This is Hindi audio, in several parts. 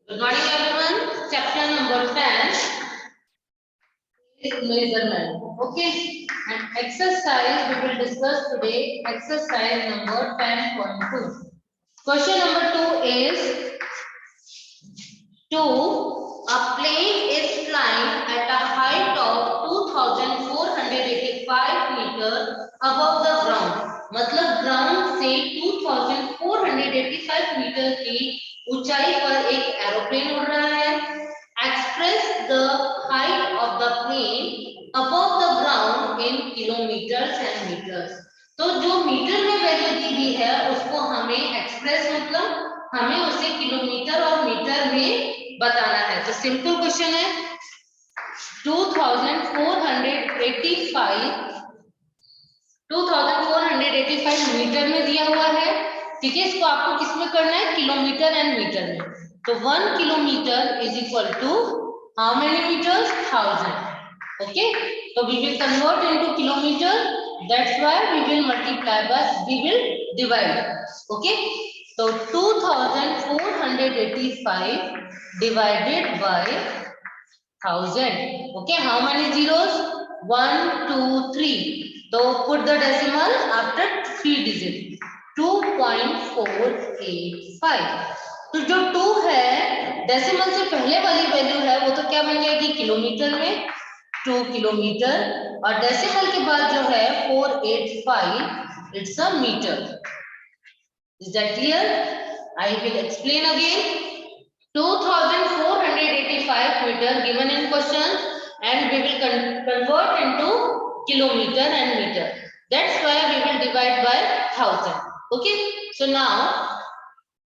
Good morning, everyone. Chapter number 10 is measurement. Okay, and exercise we will discuss today. Exercise number 10.2. Question number 2 is 2. A plane is flying at a height of 2485 meter above the ground. मतलब ग्राउंड से 2485 मीटर की ऊंचाई पर एक एरोप्लेन उड़ रहा है. Express the height of the plane above the ground in kilometers and meters. तो जो मीटर में वैल्यू दी हुई है उसको हमें एक्सप्रेस मतलब हमें उसे किलोमीटर और मीटर में बताना है. तो सिंपल क्वेश्चन है. 2485 मीटर में दिया हुआ है. ठीक है, इसको आपको किस में करना है? किलोमीटर एंड मीटर में. तो 1 kilometre is equal to how many metres? 1000. Okay, तो we will convert into kilometre. That's why we will multiply by, we will divide. Okay, तो 2485 divided by 1000. Okay, how many zeros? 1 2 3. So put the decimal after 3 digit. 2.485. तो जो 2 है डेसिमल से पहले वाली वैल्यू है वो तो क्या बन जाएगी? किलोमीटर में 2 किलोमीटर, और डेसिमल के बाद जो है 485, it's a meter. Is that clear? I will explain again. 2485 meter given in question, and we will convert into kilometer and meter. That's why we will divide by 1000. Okay, so now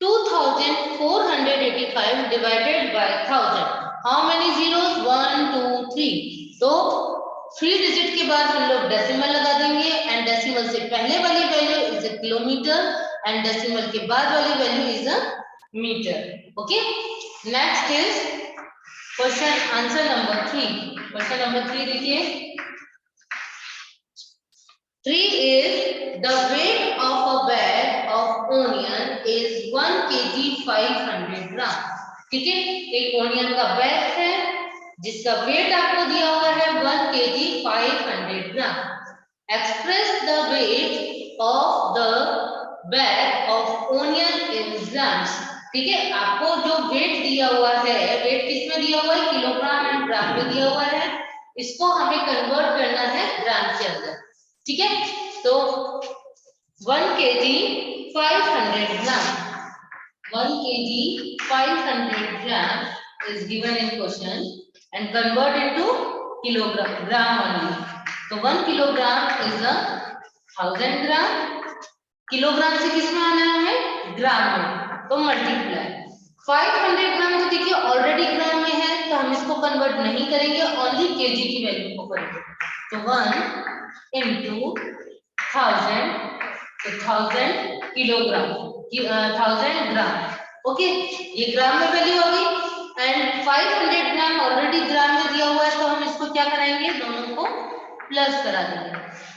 2485 divided by 1000. How many zeros? 1 2 3. तो 3 डिजिट के बाद हम लोग डेसिमल लगा देंगे, एंड डेसिमल से पहले वाली value is a kilometer and decimal के बाद वाली value is a meter. Okay, next is question answer number 3. Question number 3 देखिए. 3 is the weight of a bag of onion is 1 kg 500 gram. ठीक है, एक ओनियन का बैग है जिसका वेट आपको दिया हुआ है 1 kg 500 gram. Express the weight of the bag of onion in grams. ठीक है, आपको जो वेट दिया हुआ है, वेट किसमें दिया हुआ है? किलोग्राम एंड ग्राम में दिया हुआ है. इसको हमें कन्वर्ट करना है ग्राम के अंदर. ठीक है, तो 1 kg 500 gram, 1 kg 500 gram is given in question and convert into kilogram, gram only. So 1 kilogram is a 1000 gram. Kilogram से किस में आना है हमें? ग्राम में. तो मल्टीप्लाई 500 ग्राम, तो देखिए ऑलरेडी ग्राम में है तो हम इसको कन्वर्ट नहीं करेंगे, ओनली केजी की वैल्यू को करेंगे. तो 1 into 1000, तो 1000 किलोग्राम, 1000 ग्राम. ओके, ये ग्राम में वैल्यू आ गई, एंड 500 ग्राम ऑलरेडी ग्राम में दिया हुआ है तो हम इसको क्या कराएंगे? दोनों को प्लस करा देंगे.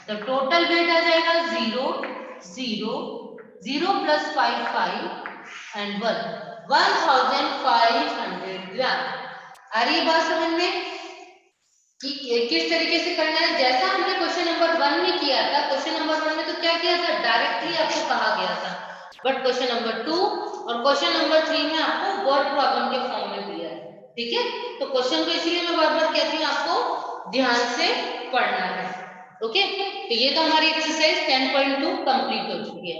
तो टोटल वेट आ जाएगा 0 0 0 प्लस 5 5 एंड 1 1500 ग्राम. आ रही बात समझ में कि किस तरीके से करना है? जैसा हमने क्वेश्चन नंबर 1 में किया था. क्वेश्चन नंबर 1 में तो क्या किया था? डायरेक्टली आपको कहा गया था, बट क्वेश्चन नंबर 2 और क्वेश्चन नंबर 3 में आपको वर्ड प्रॉब्लम के फॉर्म में दिया है. ठीक है, तो क्वेश्चन को इसीलिए मैं बार बार कहती हूँ आपको ध्यान से पढ़ना है. ओके, तो ये तो हमारी एक्सरसाइज 10.2 कंप्लीट हो चुकी है.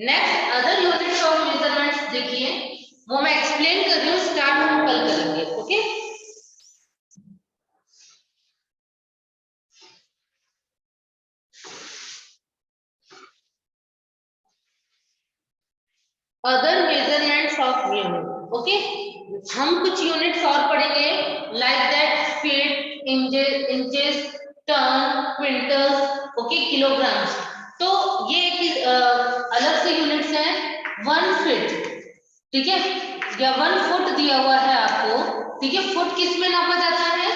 Next other units of measurements देखिए, वो मैं एक्सप्लेन कर रही हूँ, स्टार्ट हम कल करेंगे. Okay, other measurements of unit. Okay, हम कुछ यूनिट्स और पढ़ेंगे, like that feet, inches, turn, quintals. Okay, kilograms. तो ये एक अलग से यूनिट्स हैं. 1 फीट, ठीक है, या 1 फुट दिया हुआ है आपको. ठीक है, फुट किस में नापा जाता है?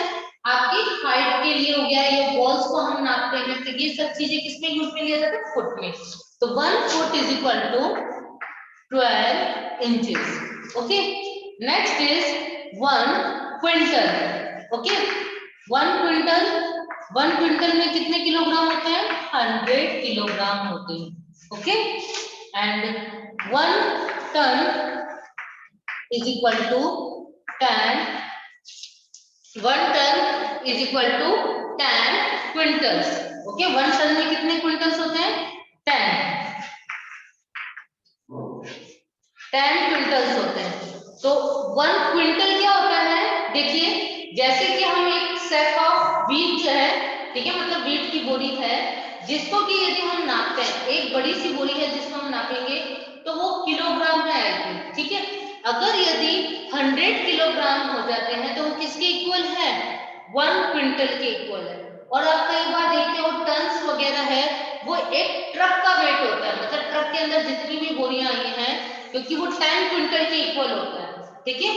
आपकी हाइट के लिए हो गया, ये वॉल्स को हम नापते हैं, तो ये सब चीजें किसमें यूज में लिया जाता है? फुट में. तो 1 foot is equal to 12 inches. Okay, next is 1 quintal. Okay, 1 quintal में कितने किलोग्राम होते हैं? 100 किलोग्राम होते हैं। Okay, and 1 ton is equal to 10, 1 ton is equal to 10 quintals. Okay, 1 ton में कितने क्विंटल्स होते हैं? 10 क्विंटल्स होते हैं। तो 1 क्विंटल क्या होता है? देखिए, जैसे कि हम एक सेक ऑफ व्हीट जो है, ठीक है, मतलब व्हीट की बोरी है, जिसको कि यदि हम नापते हैं, एक बड़ी सी बोरी है जिसको हम नापेंगे तो वो किलोग्राम में आएगी। ठीक है, अगर यदि 100 किलोग्राम हो जाते हैं तो वो किसके इक्वल है? 1 क्विंटल के इक्वल है। और आप कई बार देखते हो टन्स वगैरह है, वो एक ट्रक का वेट होता है, मतलब ट्रक के अंदर जितनी भी बोरियां आई हैं, क्योंकि वो 10 क्विंटल के इक्वल होता है। ठीक है,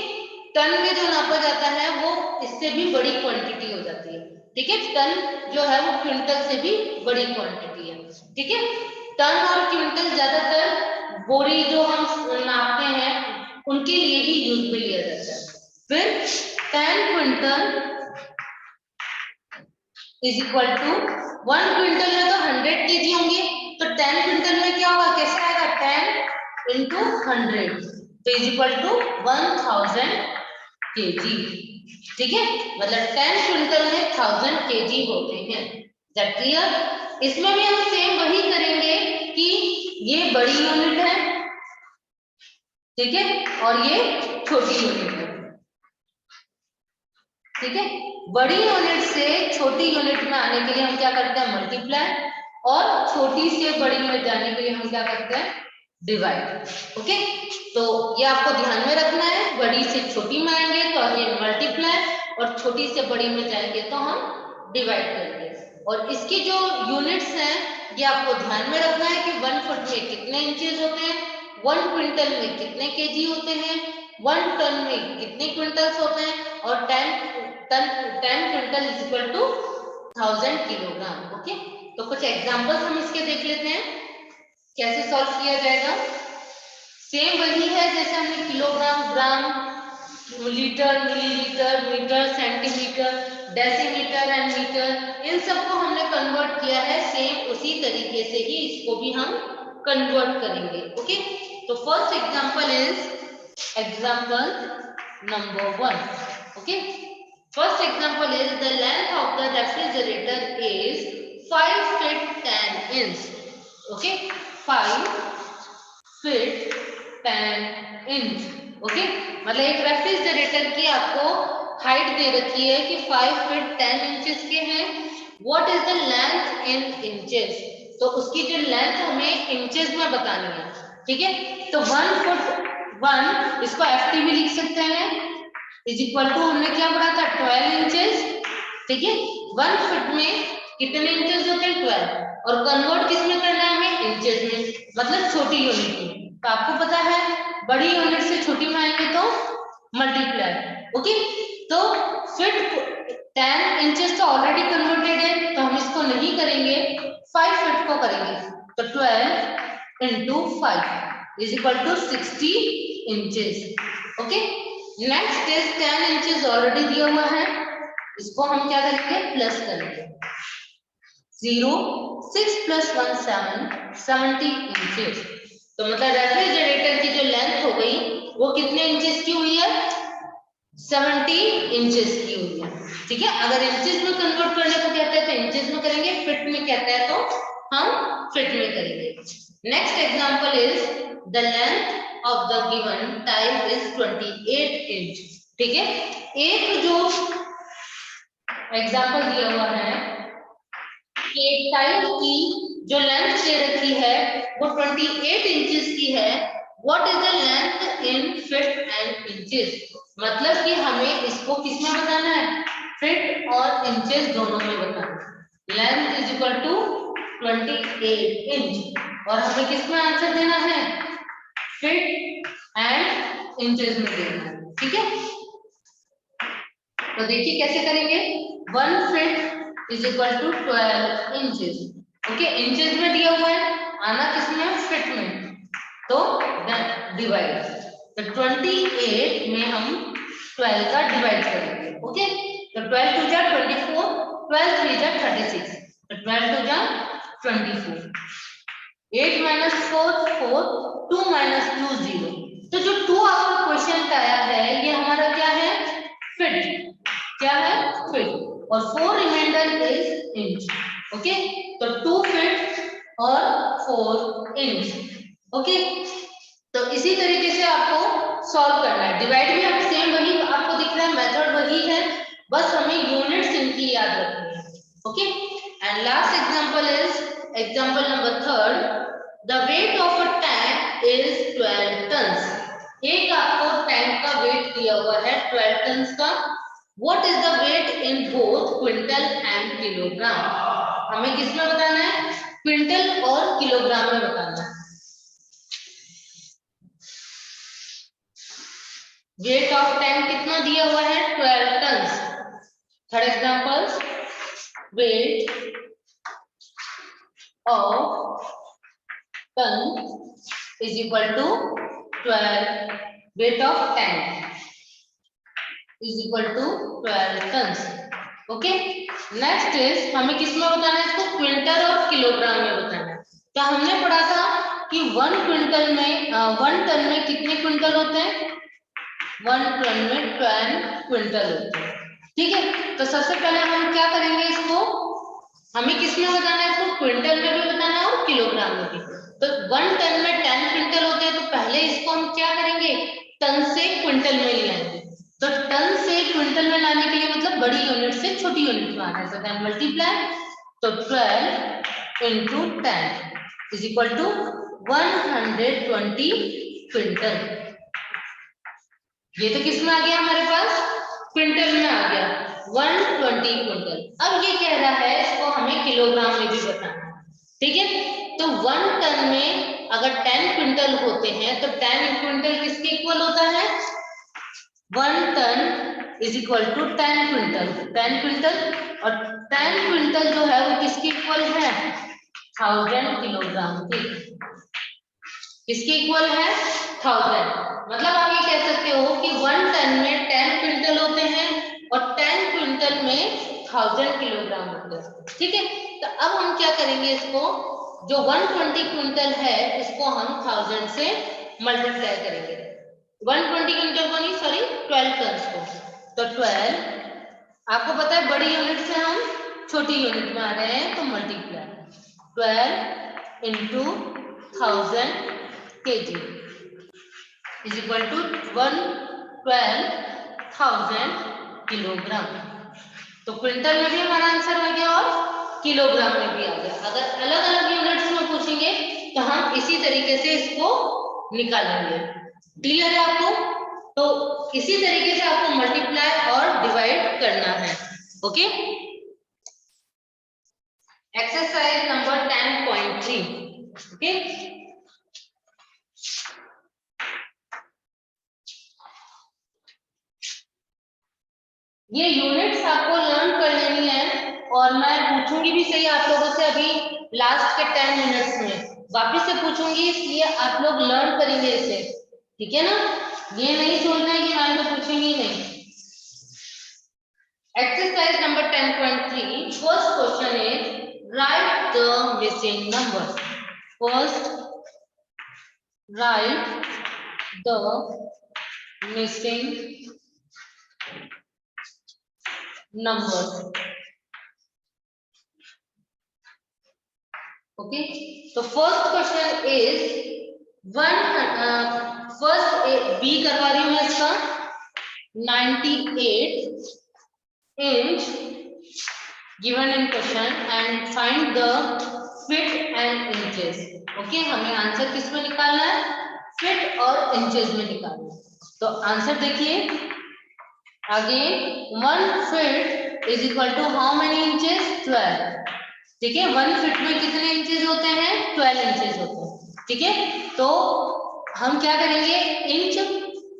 टन में जो नापा जाता है वो इससे भी बड़ी क्वांटिटी हो जाती है। ठीक है, टन जो है वो क्विंटल से भी बड़ी क्वांटिटी है। ठीक है, टन और क्विंटल ज्यादातर बोरी जो हम नापते हैं उनके लिए ही यूज में लिया जाता है। फिर 10 quintal is equal to 1 quintal में तो 100 केजी होंगे, तो 10 क्विंटल में क्या होगा? कैसे आएगा? 10 इंटू 100 तो इज इक्वल टू 1000 केजी। ठीक है, मतलब 10 क्विंटल में 1000 केजी होते हैं। That clear? इसमें भी हम सेम वही करेंगे कि ये बड़ी यूनिट है, ठीक है, और ये छोटी यूनिट है। ठीक है, बड़ी यूनिट से छोटी यूनिट में आने के लिए हम क्या करते हैं? मल्टीप्लाई, और छोटी से बड़ी यूनिट जाने के लिए हम क्या करते हैं? डिवाइड। ओके, तो ये आपको ध्यान में रखना है, बड़ी से छोटी में आएंगे तो ये मल्टीप्लाई, और छोटी से बड़ी में जाएंगे तो हम डिवाइड करेंगे। और इसकी जो यूनिट्स हैं ये आपको ध्यान में रखना है कि 1 फुट में कितने इंचेस होते हैं, 1 क्विंटल में कितने केजी होते हैं, 1 टन में कितने क्विंटल्स होते हैं, और 10 quintal is equal to 1000 kilogram. Okay, तो कुछ एग्जांपल्स हम इसके देख लेते हैं कैसे सॉल्व किया जाएगा। सेम वही है जैसे हमने kilogram, gram, litre, millilitre, metre, centimetre, decimetre and metre, इन सबको हमने कन्वर्ट किया है। सेम उसी तरीके से ही इसको भी हम कन्वर्ट करेंगे। ओके, तो first example is example number 1। Okay, first example is the length of the refrigerator is 5 feet 10 inch. Okay, 5 feet 10 inch. Okay, मतलब एक रेफ्रिजरेटर की आपको हाइट दे रखी है कि 5 feet 10 inches के हैं। What is the length in inches? तो उसकी जो लेंथ हमें इंचेस में बतानी है। ठीक है, तो 1 फुट 1 इसको FT भी लिख सकते हैं, इज इक्वल टू हमने क्या पढ़ा था? 12 इंचेस। ठीक है, 1 फुट में कितने इंचेस होते हैं? 12, और कन्वर्ट किस में करना है हमें? इंचेस में, मतलब छोटी यूनिट में। तो आपको पता है बड़ी यूनिट से छोटी में आएंगे तो मल्टीप्लाई। ओके, तो फिट 10 इंचेस तो ऑलरेडी कन्वर्टेड है तो हम इसको नहीं करेंगे, 5 फीट को करेंगे। तो 12 into 5 is equal to 60 inches. Okay, next is 10 inches already दिया हुआ है, इसको हम क्या करेंगे? प्लस करेंगे। 0 6 + 1 7 70 इंचेस। तो मतलब रेफ्रिजरेटर की जो लेंथ हो गई वो कितने इंचेस की हुई है? 70 इंचेस की हुई है। ठीक है, अगर इंचेस में कन्वर्ट करने को कहता है तो इंचेस में करेंगे, फिट में कहता है तो हम फिट में करेंगे। Next example is the length of the given tile is 28 inch. ठीक है, एक जो एग्जांपल दिया हुआ है कि एक टाइल की जो लेंथ दे रखी है वो 28 इंचेस की है। What is the length in feet and inches? मतलब कि हमें इसको किस में बताना है? फीट और इंचेस दोनों में बताना है। Length is equal to 28 inch, और हमें किस में आंसर देना है? फीट एंड इंचेस में देना है। ठीक है, तो देखिए कैसे करेंगे। 1 feet is equal to 12 inches. Okay, inches में दिया हुआ है, आना किसमें? फीट में, तो डिवाइड तो 28 में हम 12 का डिवाइड करेंगे। ओके, तो 12 2 जा 24, 12 3 जा 36, तो 12 2 जा 24, 8 minus 4 4, 2 minus 2 0। तो जो 2 आपका क्वेश्चन आया है ये हमारा क्या है, फिट, क्या है, फिट, और 4 रिमाइंडर इज इंच। ओके, तो 2 फिट और 4 इंच। ओके, तो इसी तरीके से आपको सॉल्व करना है। डिवाइड भी आप सेम वही आपको दिख रहा है, मेथड वही है, बस हमें यूनिट्स इनकी याद रखनी है। Okay, and last example is example number 3। The weight of a tank is 12 tons. एक आपको टैंक का वेट दिया हुआ है 12 टन्स का। What is the weight in both quintal and kilogram? हमें किसमें बताना है, क्विंटल और किलोग्राम में बताना है। वेट ऑफ टैंक कितना दिया हुआ है, 12 tons. Third example, weight of ton is equal to 12, weight of tank is equal to 12 tons. Okay, next is हमें किसमें बताना है इसको, क्विंटल और किलोग्राम में बताना है। तो हमने पढ़ा था कि 1 क्विंटल में 1 टन में कितने क्विंटल होते हैं, 1 टन में 12 क्विंटल होते हैं। ठीक है, तो सबसे पहले हम क्या करेंगे, इसको हमें किसमें बताना है, इसको क्विंटल में भी बताना है और किलोग्राम में भी। तो 1 टन में 10 क्विंटल होते हैं, तो पहले इसको हम क्या करेंगे, टन से क्विंटल में ले आएंगे। तो टन से क्विंटल में लाने के लिए मतलब बड़ी यूनिट से छोटी यूनिट में आना है, तो देन मल्टीप्लाई, तो 12 into 10 is equal to 120 quintal. ये तो किसमें आ गया हमारे पास, क्विंटल में आ गया 120 क्विंटल। अब ये कह रहा है इसको हमें किलोग्राम में भी बताना है। ठीक है, तो 1 टन में अगर 10 क्विंटल होते हैं तो 10 क्विंटल किसके इक्वल होता है, 1 ton is equal to 10 quintal, 10 quintal, और 10 क्विंटल जो है वो किसके इक्वल है, 1000 किलोग्राम के। किसके इक्वल है, 1000। मतलब आप ये कह सकते हो कि 1 टन में 10 क्विंटल होते हैं और 10 क्विंटल में 1000 किलोग्राम होते हैं। ठीक है, तो अब हम क्या करेंगे, इसको जो 120 क्विंटल है इसको हम 1000 से मल्टीप्लाई करेंगे। 120 क्विंटल को नहीं, सॉरी 12 टन को। तो 12, आपको पता है बड़ी यूनिट से हम छोटी यूनिट में आ रहे हैं, तो multiply 12 into 1000 kg is equal to 12,000 kilogram. तो क्विंटल में भी हमारा आंसर आ गया और किलोग्राम में भी आ गया। अगर अलग अलग यूनिट्स में पूछेंगे तो हम इसी तरीके से इसको निकालेंगे। क्लियर है आपको? तो इसी तरीके से आपको मल्टीप्लाई और डिवाइड करना है। Okay, exercise number 10.3। ओके, ये यूनिट्स आपको लर्न कर लेनी है और मैं पूछूंगी भी सही आप लोगों से अभी लास्ट के 10 मिनट्स में वापस से पूछूंगी, इसलिए आप लोग लर्न करेंगे इसे। ठीक है ना, ये नहीं सोचना है कि मैम तो पूछेंगी नहीं। Exercise number 10.3, first question is write the missing number. First, write the missing number. Okay, तो first question is first B करवा रही हूं मैं इसका 98 inch given in question and find the feet and inches। Okay, हमें आंसर किस में निकालना है, फीट और इंचेस में निकालना है। तो आंसर देखिए आगे, 1 feet is equal to how many inches, 12। ठीक है, 1 फीट में कितने इंचेस होते हैं, 12 इंचेस होते हैं। ठीक है, तो हम क्या करेंगे, इंच,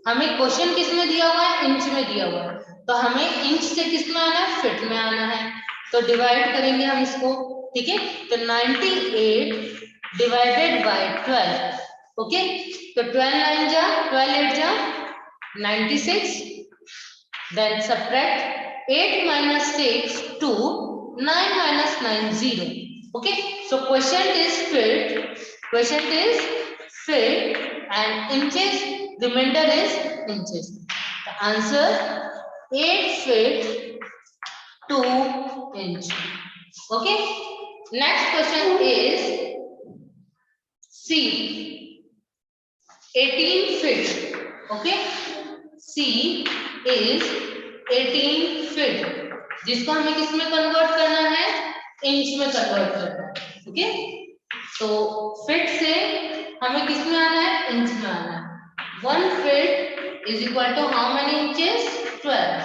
हमें क्वेश्चन किस में दिया हुआ है, इंच में दिया हुआ है, तो हमें इंच से किस में आना है, फीट में आना है। तो डिवाइड करेंगे हम इसको। ठीक है, तो 98 डिवाइडेड बाय 12, ओके, तो 12 9 जा 12 8 जा 96, then subtract 8 minus 6 2, 9 minus 9 0. Okay, so quotient is filled and inches, remainder is inches. The answer 8 feet 2 inch. Okay, next question is C, 18 feet. Okay, C is 18 feet, जिसको हमें किस में कन्वर्ट करना है, इंच में कन्वर्ट करना है. ओके, तो फीट से हमें किस में आना है, इंच में आना है. 1 feet is equal to how many inches, 12.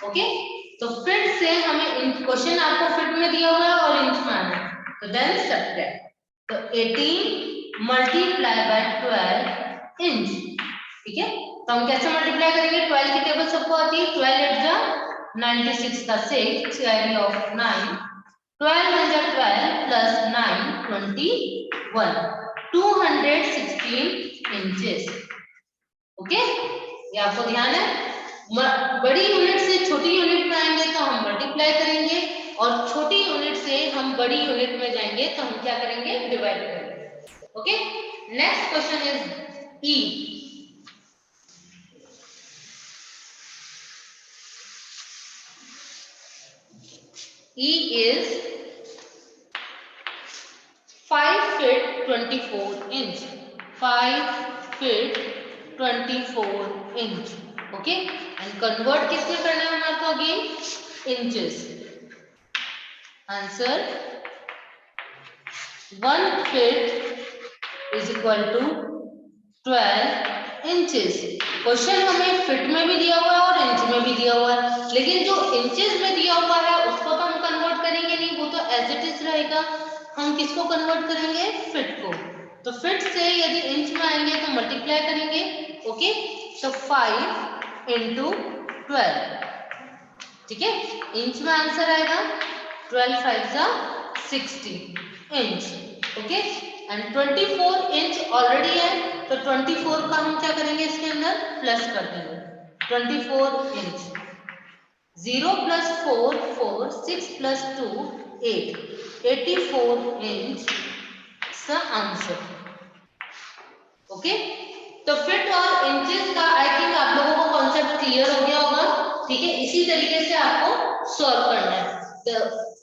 Okay, तो फीट से हमें इंच, क्वेश्चन आपको फीट में दिया हुआ है और इंच में आना है, तो देन सब्ट्रैक्ट. तो 18 मल्टीप्लाई बाय 12 इंच. ठीक है, तो हम कैसे मल्टीप्लाई करेंगे, 12 की टेबल सबको आती है. 12 8 जा 96 का 6 कैरी ऑफ 9, 12 1 जा 12 प्लस 9 21, 216 इंचेस. ओके, ये आपको ध्यान है. बड़ी यूनिट से छोटी यूनिट में आएंगे तो हम मल्टीप्लाई करेंगे, और छोटी यूनिट से हम बड़ी यूनिट में जाएंगे तो हम क्या करेंगे, डिवाइड करेंगे. Okay, next question is E. E is 5 feet 24 inch. 5 feet 24 inch. Okay, and convert किसमें करना है हमारे को, again inches. Answer 1 feet is equal to 12 inches. Question हमें फीट में भी दिया हुआ है और इंच में भी दिया हुआ है, लेकिन जो इंचेस में दिया हुआ है उसको तो हम कन्वर्ट करेंगे नहीं, वो तो एज इट इज रहेगा. हम किसको कन्वर्ट करेंगे, फीट को. तो फीट से यदि इंच में आएंगे तो मल्टीप्लाई करेंगे. ओके, तो 5 into 12. ठीक है, इंच में आंसर आएगा 12 5 जा 60 inch. Okay, and 24 inch already है, तो 24 का हम क्या करेंगे, इसके अंदर प्लस कर देंगे. 24 इंच, 0 प्लस 4 4, 6 प्लस 2 8, 84 इंच का आंसर. ओके, तो फीट और इंचेस का आई थिंक आप लोगों को कॉन्सेप्ट क्लियर हो गया होगा. ठीक है, इसी तरीके से आपको सॉल्व करना है.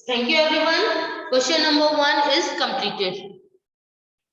Thank you everyone. Question number 1 is completed.